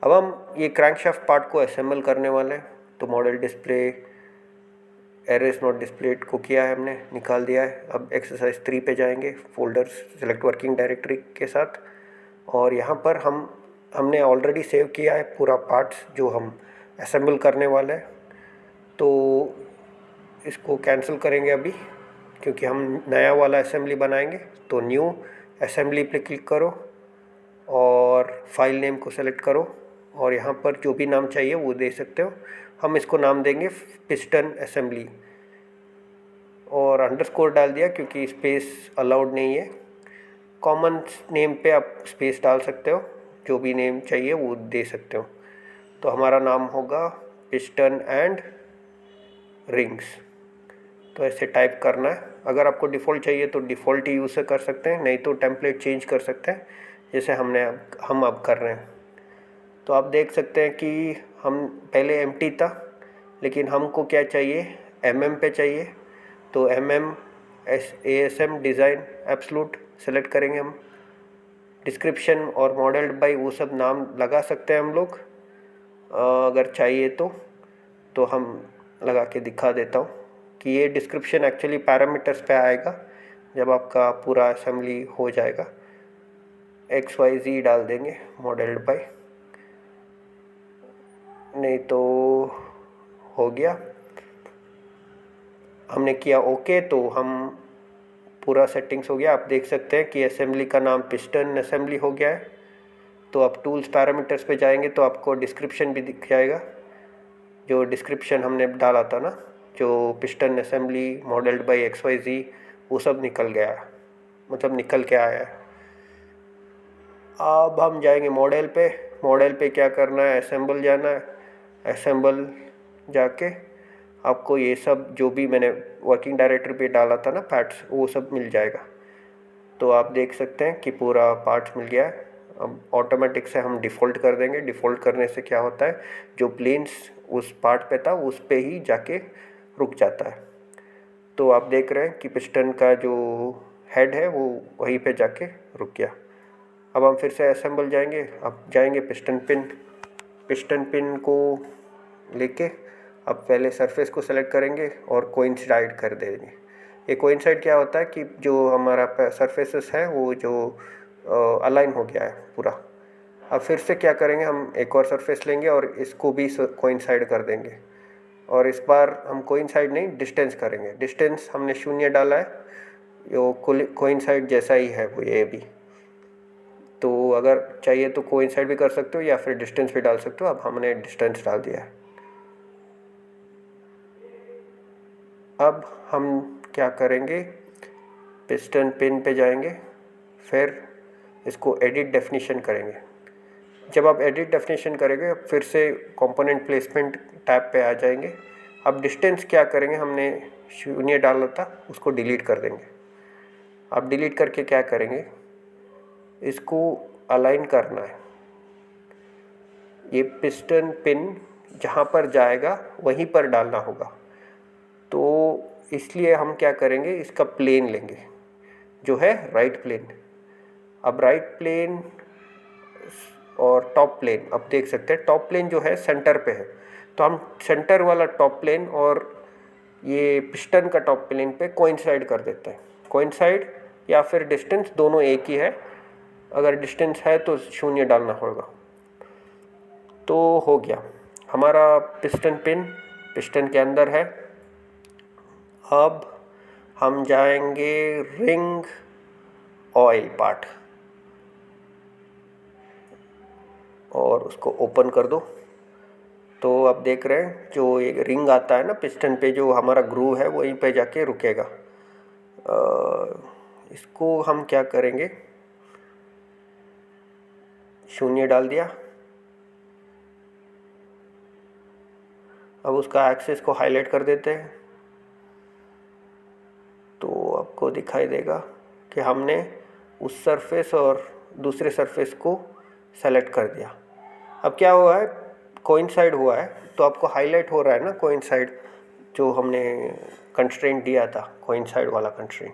अब हम ये क्रैंकशाफ्ट पार्ट को असेंबल करने वाले हैं। तो model display error is not displayed को किया है, हमने निकाल दिया है। अब एक्सरसाइज 3 पे जाएंगे, फोल्डर्स सेलेक्ट वर्किंग डायरेक्टरी के साथ, और यहाँ पर हमने ऑलरेडी सेव किया है पूरा पार्ट्स जो हम असेंबल करने वाले हैं। तो इसको कैंसिल करेंगे अभी, क्योंकि हम नया वाला असेंबली बनाएंगे। तो न्यू असेंबली पे क्लिक करो और फाइल नेम को सेलेक्ट करो, और यहाँ पर जो भी नाम चाहिए वो दे सकते हो। हम इसको नाम देंगे पिस्टन असेंबली, और अंडरस्कोर डाल दिया क्योंकि स्पेस अलाउड नहीं है। कॉमन नेम पे आप स्पेस डाल सकते हो, जो भी नेम चाहिए वो दे सकते हो। तो हमारा नाम होगा पिस्टन एंड रिंग्स। तो ऐसे टाइप करना है। अगर आपको डिफ़ॉल्ट चाहिए तो डिफ़ॉल्ट ही यूज़ कर सकते हैं, नहीं तो टेम्पलेट चेंज कर सकते हैं, जैसे हम अब कर रहे हैं। तो आप देख सकते हैं कि हम पहले एम्प्टी था, लेकिन हमको क्या चाहिए, एमएम पे चाहिए। तो MM ASM design absolute select करेंगे हम। डिस्क्रिप्शन और मॉडल्ड बाय वो सब नाम लगा सकते हैं हम लोग, अगर चाहिए तो हम लगा के दिखा देता हूँ कि ये डिस्क्रिप्शन एक्चुअली पैरामीटर्स पे आएगा जब आपका पूरा असेंबली हो जाएगा। XYZ डाल देंगे मॉडल्ड बाय, नहीं तो हो गया, हमने किया ओके। तो हम पूरा सेटिंग्स हो गया। आप देख सकते हैं कि असेंबली का नाम पिस्टन असेंबली हो गया है। तो आप टूल्स पैरामीटर्स पे जाएंगे तो आपको डिस्क्रिप्शन भी दिख जाएगा, जो डिस्क्रिप्शन हमने डाला था ना, जो piston assembly modelled by XYZ, वो सब निकल गया है, मतलब निकल के आया है। अब हम जाएंगे मॉडल पे। मॉडल पे क्या करना है, असेंबल जाना है। असेंबल जाके आपको ये सब जो भी मैंने वर्किंग डायरेक्टरी पे डाला था ना पार्ट्स, वो सब मिल जाएगा। तो आप देख सकते हैं कि पूरा पार्ट्स मिल गया है। अब ऑटोमेटिक से हम डिफ़ॉल्ट कर देंगे। डिफ़ॉल्ट करने से क्या होता है, जो प्लेन्स उस पार्ट पे था उस पे ही जाके रुक जाता है। तो आप देख रहे हैं कि पिस्टन का जो हेड है वो वहीं पे जाके रुक गया। अब हम फिर से असेंबल जाएंगे। अब जाएंगे पिस्टन पिन। पिस्टन पिन को लेके अब पहले सरफेस को सेलेक्ट करेंगे और कोइंसाइड कर देंगे। ये कोइंसाइड क्या होता है कि जो हमारा सरफेसेस है वो जो अलाइन हो गया है पूरा। अब फिर से क्या करेंगे, हम एक और सरफेस लेंगे और इसको भी कोइंसाइड कर देंगे। और इस बार हम कोइंसाइड नहीं, डिस्टेंस करेंगे। डिस्टेंस हमने 0 डाला है, यो कोइंसाइड जैसा ही है वो ये भी। तो अगर चाहिए तो कोइंसाइड भी कर सकते हो या फिर डिस्टेंस भी डाल सकते हो। अब हमने डिस्टेंस डाल दिया है। अब हम क्या करेंगे, पिस्टन पिन पे जाएंगे, फिर इसको एडिट डेफिनेशन करेंगे। जब आप एडिट डेफिनेशन करेंगे फिर से कंपोनेंट प्लेसमेंट टैब पे आ जाएंगे। अब डिस्टेंस क्या करेंगे, हमने 0 डाला था उसको डिलीट कर देंगे। अब डिलीट करके क्या करेंगे, इसको अलाइन करना है। ये पिस्टन पिन जहाँ पर जाएगा वहीं पर डालना होगा। तो इसलिए हम क्या करेंगे, इसका प्लेन लेंगे जो है राइट प्लेन। अब राइट प्लेन और टॉप प्लेन, अब देख सकते हैं टॉप प्लेन जो है सेंटर पे है, तो हम सेंटर वाला टॉप प्लेन और ये पिस्टन का टॉप प्लेन पे कोइंसाइड कर देते हैं। कोइंसाइड या फिर डिस्टेंस दोनों एक ही है। अगर डिस्टेंस है तो 0 डालना होगा। तो हो गया हमारा पिस्टन पिन पिस्टन के अंदर है। अब हम जाएंगे रिंग ऑयल पार्ट और उसको ओपन कर दो। तो आप देख रहे हैं जो एक रिंग आता है ना पिस्टन पे, जो हमारा ग्रूव है वहीं पे जाके रुकेगा। इसको हम क्या करेंगे, 0 डाल दिया। अब उसका एक्सेस को हाईलाइट कर देते हैं तो आपको दिखाई देगा कि हमने उस सरफेस और दूसरे सरफेस को सेलेक्ट कर दिया। अब क्या हुआ है, कोइंसाइड हुआ है, तो आपको हाईलाइट हो रहा है ना कोइंसाइड, जो हमने कंस्ट्रेंट दिया था कोइंसाइड वाला कंस्ट्रेंट।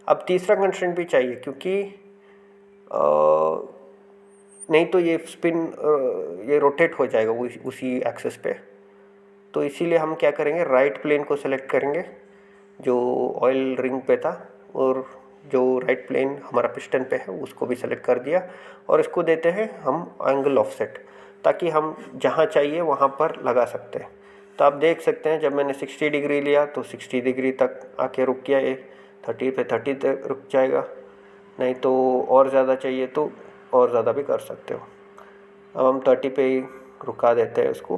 अब तीसरा कंस्ट्रेंट भी चाहिए, क्योंकि नहीं तो ये स्पिन ये रोटेट हो जाएगा उसी एक्सेस पे। तो इसीलिए हम क्या करेंगे, राइट प्लेन को सेलेक्ट करेंगे जो ऑयल रिंग पे था, और जो राइट प्लेन हमारा पिस्टन पे है उसको भी सेलेक्ट कर दिया, और इसको देते हैं हम एंगल ऑफसेट, ताकि हम जहाँ चाहिए वहाँ पर लगा सकते हैं। तो आप देख सकते हैं जब मैंने 60 डिग्री लिया तो 60 डिग्री तक आके रुक गया, ये 30 पे 30 तक रुक जाएगा, नहीं तो और ज़्यादा चाहिए तो और ज़्यादा भी कर सकते हो। अब हम 30 पे ही रुका देते हैं इसको।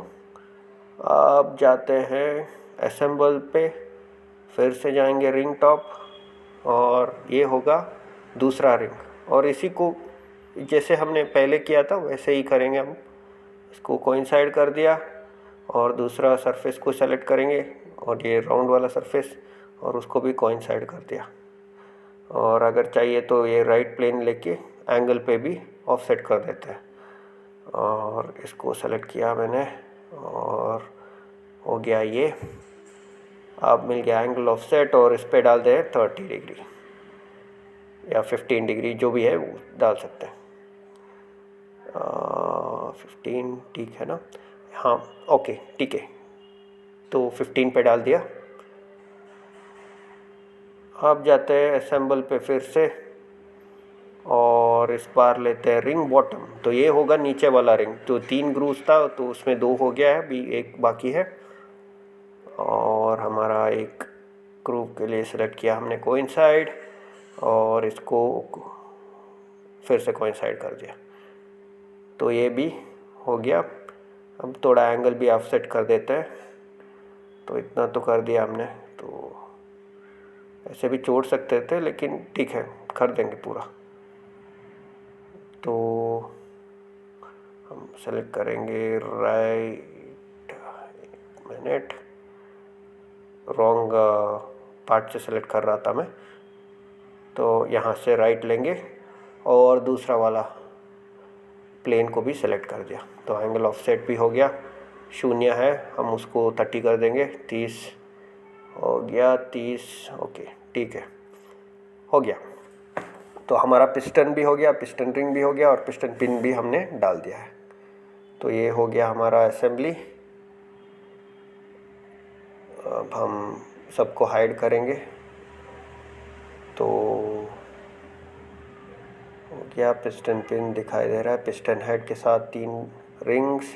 अब जाते हैं असेंबल पे, फिर से जाएंगे रिंग टॉप, और ये होगा दूसरा रिंग, और इसी को जैसे हमने पहले किया था वैसे ही करेंगे हम। इसको कोइंसाइड कर दिया और दूसरा सरफेस को सेलेक्ट करेंगे, और ये राउंड वाला सरफेस, और उसको भी कोइंसाइड कर दिया। और अगर चाहिए तो ये राइट प्लेन लेके एंगल पे भी ऑफसेट कर देते हैं, और इसको सेलेक्ट किया मैंने और हो गया ये। अब मिल गया एंगल ऑफसेट, और इस पे डाल दें 30 डिग्री या 15 डिग्री, जो भी है वो डाल सकते हैं। 15 ठीक है ना? हाँ ओके ठीक है, तो 15 पे डाल दिया। अब जाते हैं असेंबल पे फिर से, और इस बार लेते हैं रिंग बॉटम। तो ये होगा नीचे वाला रिंग, तो 3 ग्रूव्स था तो उसमें 2 हो गया है, अभी एक बाकी है। और हमारा एक ग्रूव के लिए सेलेक्ट किया हमने कोइंसाइड, और इसको फिर से कोइंसाइड कर दिया, तो ये भी हो गया। अब थोड़ा एंगल भी ऑफसेट कर देते हैं, तो इतना तो कर दिया हमने, तो ऐसे भी छोड़ सकते थे लेकिन ठीक है कर देंगे पूरा। तो हम सेलेक्ट करेंगे राइट, एक मिनट, रॉन्ग पार्ट से सेलेक्ट कर रहा था मैं, तो यहाँ से राइट लेंगे और दूसरा वाला प्लेन को भी सेलेक्ट कर दिया, तो एंगल ऑफसेट भी हो गया। 0 है, हम उसको 30 कर देंगे, 30 हो गया, 30 ओके ठीक है, हो गया। तो हमारा पिस्टन भी हो गया, पिस्टन रिंग भी हो गया, और पिस्टन पिन भी हमने डाल दिया है। तो ये हो गया हमारा असेंबली। अब हम सबको हाइड करेंगे, तो हो गया। पिस्टन पिन दिखाई दे रहा है, पिस्टन हेड के साथ 3 रिंग्स।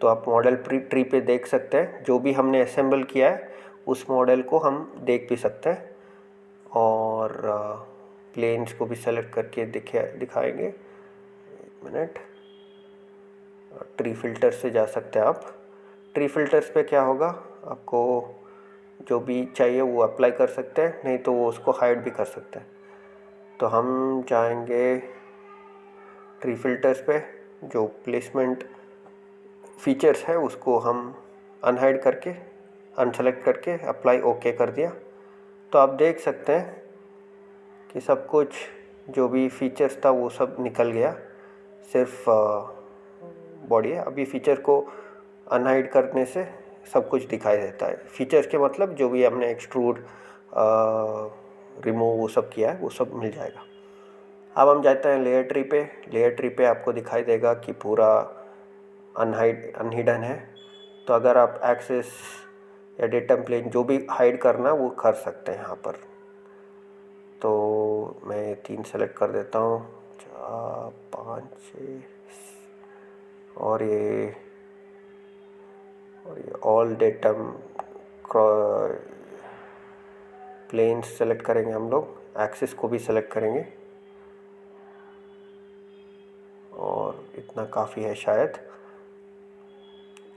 तो आप मॉडल ट्री पे देख सकते हैं, जो भी हमने असेंबल किया है उस मॉडल को हम देख भी सकते हैं, और प्लेन्स को भी सेलेक्ट करके दिखाएंगे। एक मिनट, ट्री फिल्टर से जा सकते हैं आप। ट्री फिल्टर्स पे क्या होगा, आपको जो भी चाहिए वो अप्लाई कर सकते हैं, नहीं तो वो उसको हाइड भी कर सकते हैं। तो हम जाएंगे ट्री फिल्टर्स पे, जो प्लेसमेंट फीचर्स है उसको हम अनहाइड करके, अनसेलेक्ट करके अप्लाई ओके कर दिया। तो आप देख सकते हैं कि सब कुछ जो भी फीचर्स था वो सब निकल गया, सिर्फ बॉडी है। अभी फीचर को अनहाइड करने से सब कुछ दिखाई देता है। फीचर्स के मतलब जो भी हमने एक्सट्रूड, रिमूव वो सब किया है वो सब मिल जाएगा। अब हम जाते हैं लेयर ट्री पे। लेयर ट्री पे आपको दिखाई देगा कि पूरा अनहिडन है। तो अगर आप एक्सेस या डेटम प्लेन जो भी हाइड करना वो कर सकते हैं यहाँ पर। तो मैं 3 सेलेक्ट कर देता हूँ, 4 5 6, और ये ऑल डेटम प्लेन्स सेलेक्ट करेंगे हम लोग, एक्सिस को भी सेलेक्ट करेंगे, और इतना काफ़ी है शायद।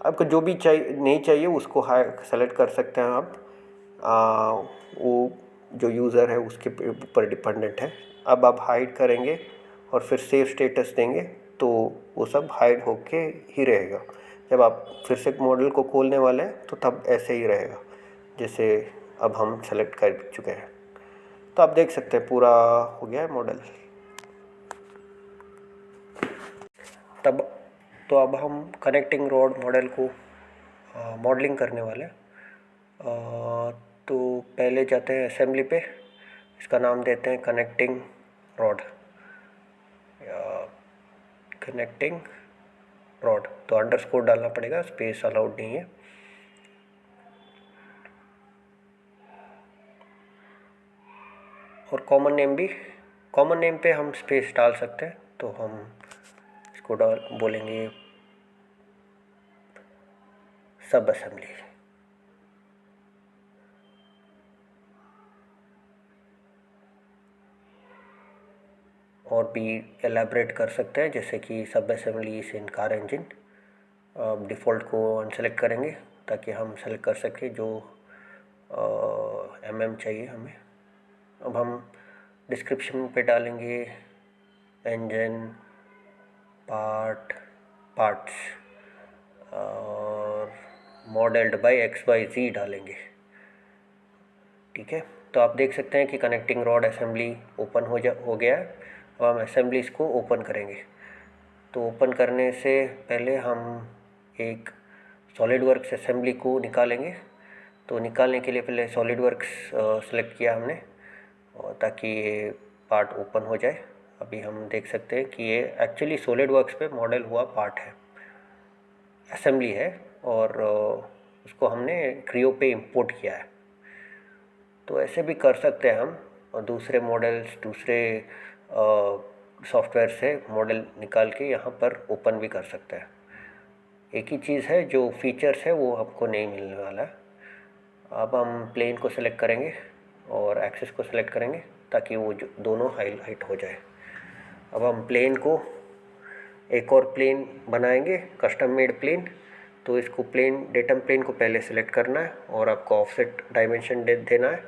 आपको जो भी नहीं चाहिए उसको सेलेक्ट कर सकते हैं आप, वो जो यूज़र है उसके ऊपर डिपेंडेंट है। अब आप हाइड करेंगे और फिर सेव स्टेटस देंगे तो वो सब हाइड होके ही रहेगा। जब आप फिर से मॉडल को खोलने वाले हैं तो तब ऐसे ही रहेगा जैसे अब हम सेलेक्ट कर चुके हैं। तो आप देख सकते हैं पूरा हो गया है मॉडल। तब तो अब हम कनेक्टिंग रॉड मॉडल को मॉडलिंग करने वाले हैं। तो पहले जाते हैं असेंबली पे, इसका नाम देते हैं कनेक्टिंग रॉड, कनेक्टिंग रॉड, तो अंडरस्कोर डालना पड़ेगा, स्पेस अलाउड नहीं है। और कॉमन नेम पे हम स्पेस डाल सकते हैं, तो हम इसको बोलेंगे सब असेंबली। और भी एलैबोरेट कर सकते हैं, जैसे कि सब असेंबलीज इन कार इंजन। डिफ़ॉल्ट को अनसेलेक्ट करेंगे ताकि हम सेलेक्ट कर सकें जो चाहिए हमें। अब हम डिस्क्रिप्शन पे डालेंगे इंजन पार्ट्स और मॉडल्ड बाय XYZ डालेंगे। ठीक है, तो आप देख सकते हैं कि कनेक्टिंग रॉड असेंबली ओपन हो गया है। अब हम असेंबलीज को ओपन करेंगे। तो ओपन करने से पहले हम एक सॉलिडवर्क्स असेंबली को निकालेंगे। तो निकालने के लिए पहले सॉलिडवर्क्स सेलेक्ट किया हमने, और ताकि ये पार्ट ओपन हो जाए। अभी हम देख सकते हैं कि ये एक्चुअली सॉलिडवर्क्स पे मॉडल हुआ पार्ट है, असेंबली है, और उसको हमने क्रियो पे इंपोर्ट किया है। तो ऐसे भी कर सकते हैं हम, और दूसरे मॉडल्स दूसरे सॉफ्टवेयर से मॉडल निकाल के यहाँ पर ओपन भी कर सकते हैं। एक ही चीज़ है, जो फीचर्स है वो आपको नहीं मिलने वाला है। अब हम प्लेन को सिलेक्ट करेंगे और एक्सिस को सिलेक्ट करेंगे ताकि वो दोनों हाईलाइट हो जाए। अब हम प्लेन को एक और प्लेन बनाएंगे, कस्टम मेड प्लेन। तो इसको डेटम प्लेन को पहले सिलेक्ट करना है और आपको ऑफसेट डायमेंशन देना है,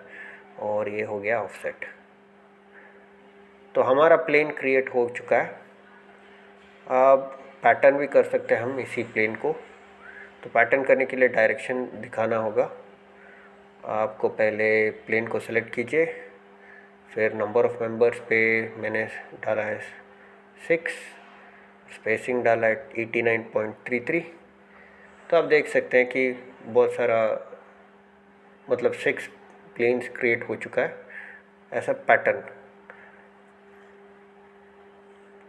और ये हो गया ऑफसेट। तो हमारा प्लेन क्रिएट हो चुका है। अब पैटर्न भी कर सकते हैं हम इसी प्लेन को। तो पैटर्न करने के लिए डायरेक्शन दिखाना होगा। आपको पहले प्लेन को सिलेक्ट कीजिए, फिर नंबर ऑफ़ मेंबर्स पे मैंने डाला है 6, स्पेसिंग डाला है 89.33। तो आप देख सकते हैं कि बहुत सारा, मतलब 6 प्लेन्स क्रिएट हो चुका है ऐसा पैटर्न।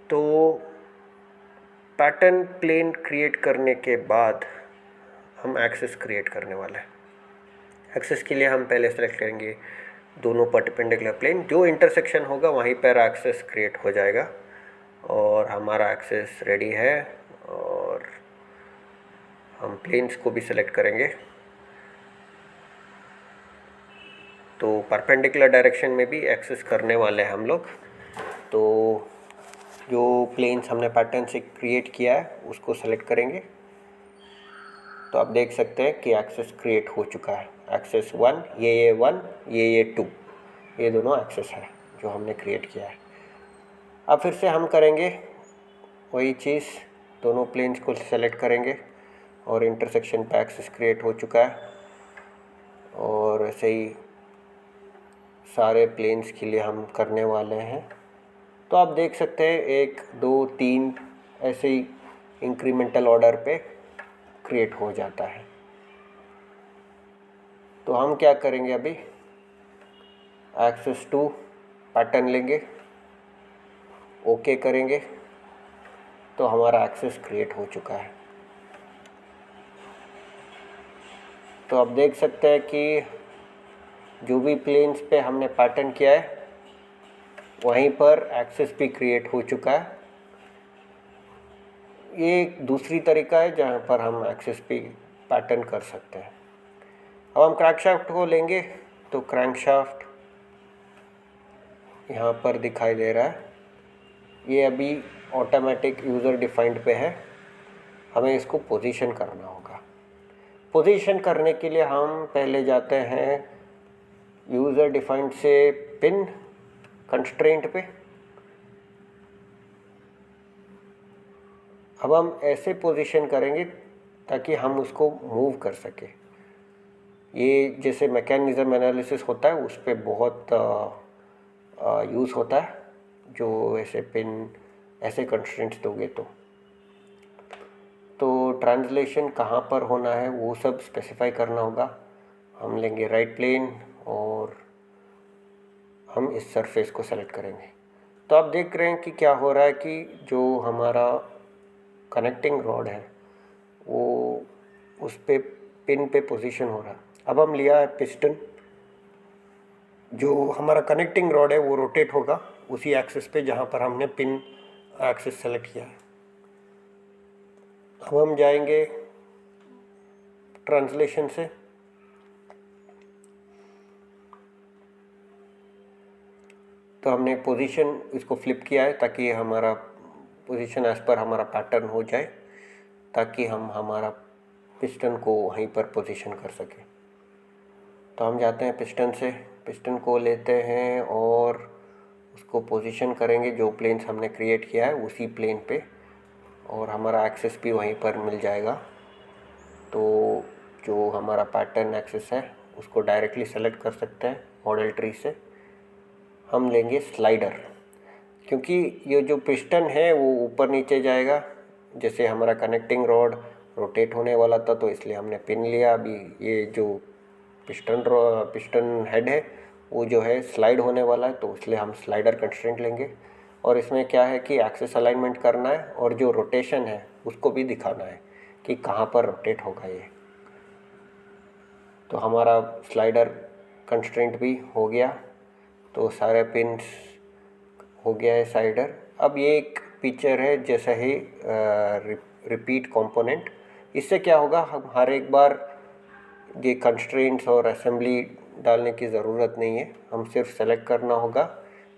तो पैटर्न प्लेन क्रिएट करने के बाद हम एक्सिस क्रिएट करने वाले हैं। एक्सिस के लिए हम पहले सेलेक्ट करेंगे दोनों परपेंडिकुलर प्लेन, जो इंटरसेक्शन होगा वहीं पर एक्सिस क्रिएट हो जाएगा, और हमारा एक्सिस रेडी है। और हम प्लेन्स को भी सिलेक्ट करेंगे। तो परपेंडिकुलर डायरेक्शन में भी एक्सेस करने वाले हैं हम लोग। तो जो प्लेन्स हमने पैटर्न से क्रिएट किया है उसको सेलेक्ट करेंगे। तो आप देख सकते हैं कि एक्सेस क्रिएट हो चुका है। एक्सेस 1, ये 1, ये 2, ये दोनों एक्सेस है जो हमने क्रिएट किया है। अब फिर से हम करेंगे वही चीज़, दोनों प्लेन्स को सेलेक्ट करेंगे और इंटरसेक्शन पे एक्सेस क्रिएट हो चुका है। और ऐसे ही सारे प्लेन्स के लिए हम करने वाले हैं। तो आप देख सकते हैं 1, 2, 3 ऐसे ही इंक्रीमेंटल ऑर्डर पे क्रिएट हो जाता है। तो हम क्या करेंगे, अभी एक्सेस 2 पैटर्न लेंगे, ओके करेंगे, तो हमारा एक्सेस क्रिएट हो चुका है। तो आप देख सकते हैं कि जो भी प्लेन्स पे हमने पैटर्न किया है वहीं पर एक्सेस भी क्रिएट हो चुका है। ये एक दूसरी तरीका है जहाँ पर हम एक्सेस पे पैटर्न कर सकते हैं। अब हम क्रैंकशाफ्ट को लेंगे, तो क्रैंकशाफ्ट यहाँ पर दिखाई दे रहा है। ये अभी ऑटोमेटिक यूज़र डिफाइंड पे है, हमें इसको पोजीशन करना होगा। पोजीशन करने के लिए हम पहले जाते हैं यूज़र डिफाइंड से पिन कंस्ट्रेंट पे। अब हम ऐसे पोजीशन करेंगे ताकि हम उसको मूव कर सके। ये जैसे मैकेनिज्म एनालिसिस होता है उस पर बहुत यूज़ होता है, जो ऐसे पिन ऐसे कंस्ट्रेंट्स दोगे तो ट्रांसलेशन कहाँ पर होना है वो सब स्पेसिफाई करना होगा। हम लेंगे राइट प्लेन और हम इस सरफेस को सेलेक्ट करेंगे। तो आप देख रहे हैं कि क्या हो रहा है कि जो हमारा कनेक्टिंग रॉड है वो उस पे पिन पे पोजीशन हो रहा है। अब हम लिया है पिस्टन, जो हमारा कनेक्टिंग रॉड है वो रोटेट होगा उसी एक्सिस पे जहाँ पर हमने पिन एक्सिस सेलेक्ट किया है। अब हम जाएंगे ट्रांसलेशन से, तो हमने पोजीशन इसको फ्लिप किया है ताकि हमारा पोजीशन एज पर हमारा पैटर्न हो जाए, ताकि हम हमारा पिस्टन को वहीं पर पोजीशन कर सकें। तो हम जाते हैं पिस्टन से, पिस्टन को लेते हैं और उसको पोजीशन करेंगे जो प्लेन्स हमने क्रिएट किया है उसी प्लेन पे, और हमारा एक्सिस भी वहीं पर मिल जाएगा। तो जो हमारा पैटर्न एक्सिस है उसको डायरेक्टली सेलेक्ट कर सकते हैं मॉडल ट्री से। हम लेंगे स्लाइडर, क्योंकि ये जो पिस्टन है वो ऊपर नीचे जाएगा, जैसे हमारा कनेक्टिंग रॉड रोटेट होने वाला था तो इसलिए हमने पिन लिया। अभी ये जो पिस्टन हेड है वो जो है स्लाइड होने वाला है, तो इसलिए हम स्लाइडर कंस्ट्रेंट लेंगे। और इसमें क्या है कि एक्सिस अलाइनमेंट करना है और जो रोटेशन है उसको भी दिखाना है कि कहाँ पर रोटेट होगा ये। तो हमारा स्लाइडर कंस्ट्रेंट भी हो गया, तो सारे पिन्स हो गया है स्लाइडर। अब ये एक फीचर है जैसा ही रिपीट कंपोनेंट, इससे क्या होगा, हम हर एक बार ये कंस्ट्रेंट्स और असेंबली डालने की ज़रूरत नहीं है। हम सिर्फ सेलेक्ट करना होगा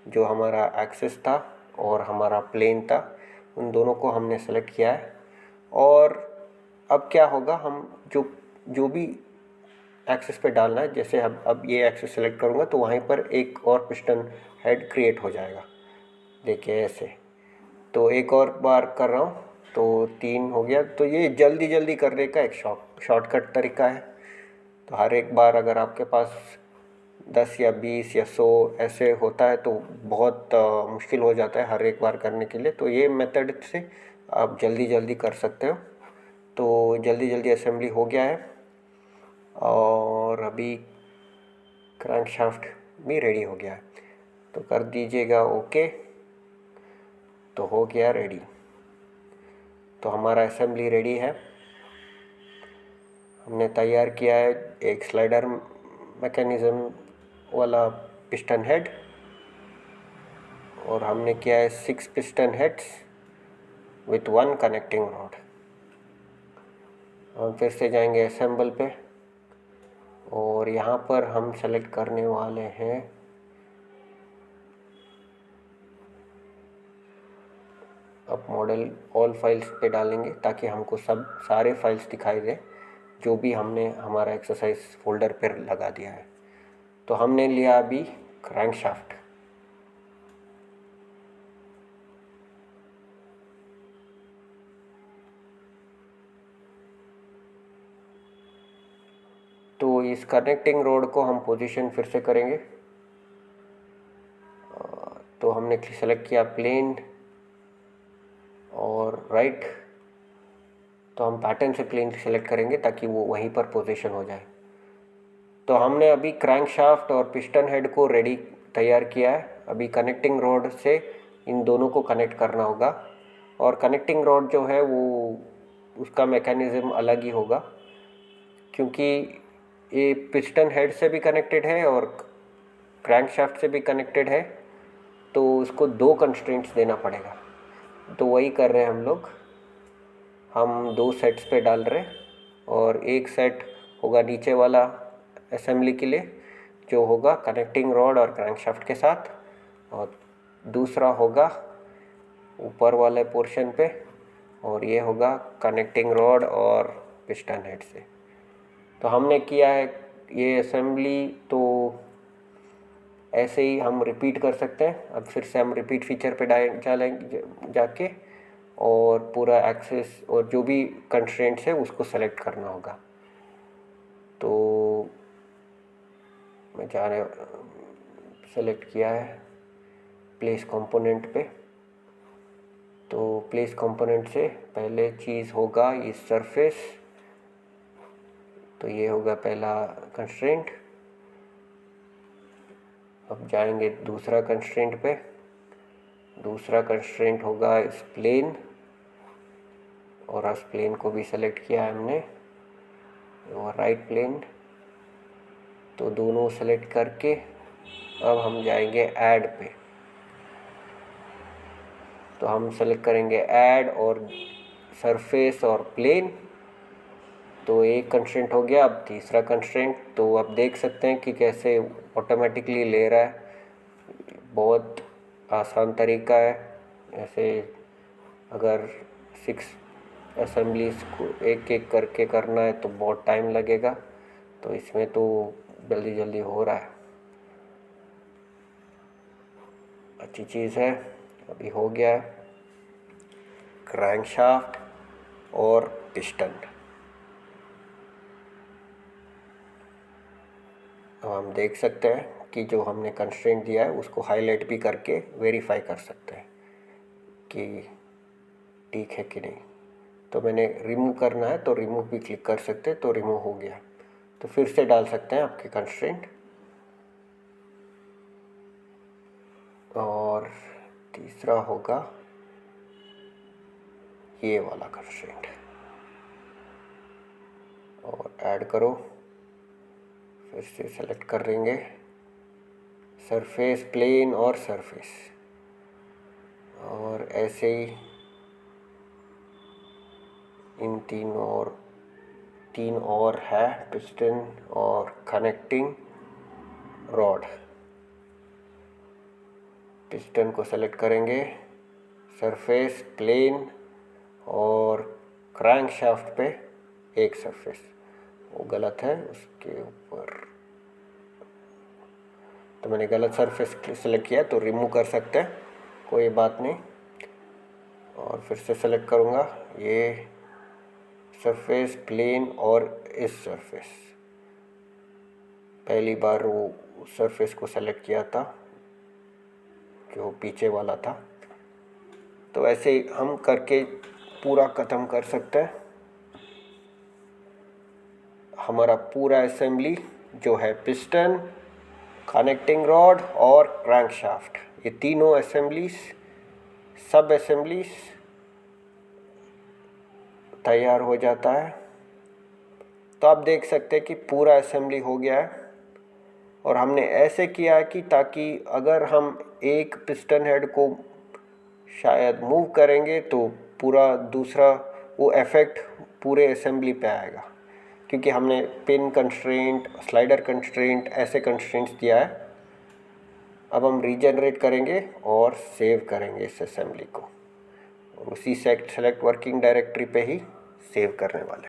जो हमारा एक्सिस था और हमारा प्लेन था, उन दोनों को हमने सेलेक्ट किया है। और अब क्या होगा, हम जो भी एक्सिस पे डालना है, जैसे अब ये एक्सिस सेलेक्ट करूँगा तो वहीं पर एक और पिस्टन हेड क्रिएट हो जाएगा, देखिए ऐसे। तो एक और बार कर रहा हूँ तो 3 हो गया। तो ये जल्दी जल्दी करने का एक शॉर्टकट तरीका है। तो हर एक बार अगर आपके पास 10 या 20 या 100 ऐसे होता है तो बहुत मुश्किल हो जाता है हर एक बार करने के लिए। तो ये मेथड से आप जल्दी जल्दी कर सकते हो। तो जल्दी जल्दी असेंबली हो गया है और अभी क्रैंकशाफ्ट भी रेडी हो गया है, तो कर दीजिएगा ओके। तो हो गया रेडी, तो हमारा असेंबली रेडी है। हमने तैयार किया है एक स्लाइडर मैकेनिज़्म वाला पिस्टन हेड, और हमने किया है 6 piston heads with 1 connecting rod. हम फिर से जाएंगे असेंबल पे, और यहाँ पर हम सेलेक्ट करने वाले हैं अब मॉडल ऑल फाइल्स पे डालेंगे ताकि हमको सारे फाइल्स दिखाई दे जो भी हमने हमारा एक्सरसाइज फोल्डर पर लगा दिया है। तो हमने लिया अभी क्रैंकशाफ्ट। तो इस कनेक्टिंग रोड को हम पोजीशन फिर से करेंगे। तो हमने सेलेक्ट किया प्लेन और राइट, तो हम पैटर्न से प्लेन सेलेक्ट करेंगे ताकि वो वहीं पर पोजीशन हो जाए। तो हमने अभी क्रैंकशाफ्ट और पिस्टन हेड को रेडी तैयार किया है। अभी कनेक्टिंग रॉड से इन दोनों को कनेक्ट करना होगा, और कनेक्टिंग रॉड जो है वो उसका मैकेनिज़्म अलग ही होगा, क्योंकि ये पिस्टन हेड से भी कनेक्टेड है और क्रैंकशाफ्ट से भी कनेक्टेड है, तो उसको 2 कंस्ट्रेंट्स देना पड़ेगा। तो वही कर रहे हैं हम लोग, हम 2 सेट्स पे डाल रहे हैं, और एक सेट होगा नीचे वाला असेंबली के लिए जो होगा कनेक्टिंग रॉड और क्रैंकशाफ्ट के साथ, और दूसरा होगा ऊपर वाले पोर्शन पे, और ये होगा कनेक्टिंग रॉड और पिस्टन हेड से। तो हमने किया है ये असेंबली, तो ऐसे ही हम रिपीट कर सकते हैं। अब फिर से हम रिपीट फीचर पे जाके और पूरा एक्सेस और जो भी कंस्ट्रेंट्स है उसको सेलेक्ट करना होगा। तो मैं सेलेक्ट किया है प्लेस कंपोनेंट पे। तो प्लेस कंपोनेंट से पहले चीज़ होगा इस सरफेस, तो ये होगा पहला कंस्ट्रेंट। अब जाएंगे दूसरा कंस्ट्रेंट पे, दूसरा कंस्ट्रेंट होगा इस प्लेन, और उस प्लेन को भी सेलेक्ट किया है हमने, और राइट प्लेन। तो दोनों सेलेक्ट करके अब हम जाएंगे ऐड पे। तो हम सेलेक्ट करेंगे ऐड और सरफेस और प्लेन। तो एक कंस्ट्रेंट हो गया, अब तीसरा कंस्ट्रेंट। तो आप देख सकते हैं कि कैसे ऑटोमेटिकली ले रहा है। बहुत आसान तरीका है। ऐसे अगर 6 असेंबलीज को एक एक करके करना है तो बहुत टाइम लगेगा, तो इसमें तो जल्दी जल्दी हो रहा है। अच्छी चीज़ है। अभी हो गया है क्रैंकशाफ्ट और पिस्टन। अब हम देख सकते हैं कि जो हमने कंस्ट्रेंट दिया है उसको हाईलाइट भी करके वेरीफाई कर सकते हैं कि ठीक है कि नहीं। तो मैंने रिमूव करना है तो रिमूव भी क्लिक कर सकते हैं, तो रिमूव हो गया। तो फिर से डाल सकते हैं आपके कंस्ट्रेंट। और तीसरा होगा ये वाला कंस्ट्रेंट, और ऐड करो। फिर से सेलेक्ट कर लेंगे सरफेस, प्लेन और सरफेस, और ऐसे ही इन तीन और है, पिस्टन और कनेक्टिंग रॉड। पिस्टन को सेलेक्ट करेंगे, सरफेस, प्लेन और क्रैंकशाफ्ट पे एक सरफेस। वो गलत है, उसके ऊपर तो मैंने गलत सरफेस सेलेक्ट किया, तो रिमूव कर सकते हैं, कोई बात नहीं। और फिर से सेलेक्ट करूँगा ये सरफेस, प्लेन और इस सरफेस। पहली बार वो सरफेस को सेलेक्ट किया था जो पीछे वाला था। तो ऐसे ही हम करके पूरा ख़त्म कर सकते हैं। हमारा पूरा असेंबली जो है पिस्टन, कनेक्टिंग रॉड और क्रैंकशाफ्ट, ये तीनों असेंबलीज, सब असेंबलीज तैयार हो जाता है। तो आप देख सकते हैं कि पूरा असेंबली हो गया है। और हमने ऐसे किया है कि ताकि अगर हम एक पिस्टन हेड को शायद मूव करेंगे तो पूरा दूसरा वो इफ़ेक्ट पूरे असेंबली पे आएगा, क्योंकि हमने पिन कंस्ट्रेंट, स्लाइडर कंस्ट्रेंट, ऐसे कंस्ट्रेंट्स दिया है। अब हम रीजनरेट करेंगे और सेव करेंगे इस असेंबली को, और उसी सेलेक्ट वर्किंग डायरेक्टरी पे ही सेव करने वाले।